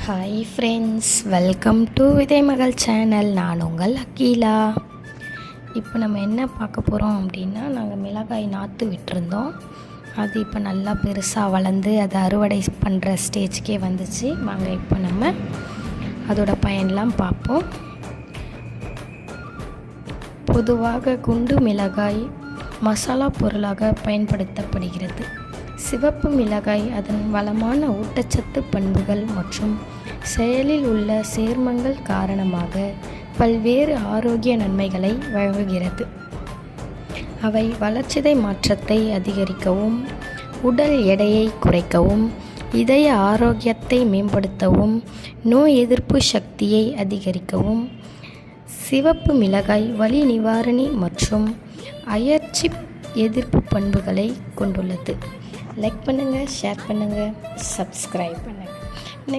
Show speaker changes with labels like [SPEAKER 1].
[SPEAKER 1] Hi friends, welcome to விதை மகள் channel. நான் உங்கள் அக்கீலா. இப்போ நம்ம என்ன பார்க்க போகிறோம் அப்படின்னா, நாங்கள் மிளகாய் நாற்று விட்டுருந்தோம். அது இப்போ நல்லா பெருசாக வளர்ந்து அதை அறுவடை பண்ணுற ஸ்டேஜ்க்கே வந்துச்சு. வாங்க இப்போ நம்ம அதோட பயன்லாம் பார்ப்போம். பொதுவாக குண்டு மிளகாய் மசாலா பொருளாக பயன்படுத்தப்படுகிறது. சிவப்பு மிளகாய் அதன் வளமான ஊட்டச்சத்து பண்புகள் மற்றும் செயலில் உள்ள சேர்மங்கள் காரணமாக பல்வேறு ஆரோக்கிய நன்மைகளை வழங்குகிறது. அவை வளர்சிதை மாற்றத்தை அதிகரிக்கவும், உடல் எடையை குறைக்கவும், இதய ஆரோக்கியத்தை மேம்படுத்தவும், நோய் எதிர்ப்பு சக்தியை அதிகரிக்கவும். சிவப்பு மிளகாய் வலி நிவாரணி மற்றும் அயற்சி எதிர்ப்பு பண்புகளை கொண்டுள்ளது. லைக் பண்ணுங்கள், ஷேர் பண்ணுங்கள், சப்ஸ்கிரைப் பண்ணுங்கள்.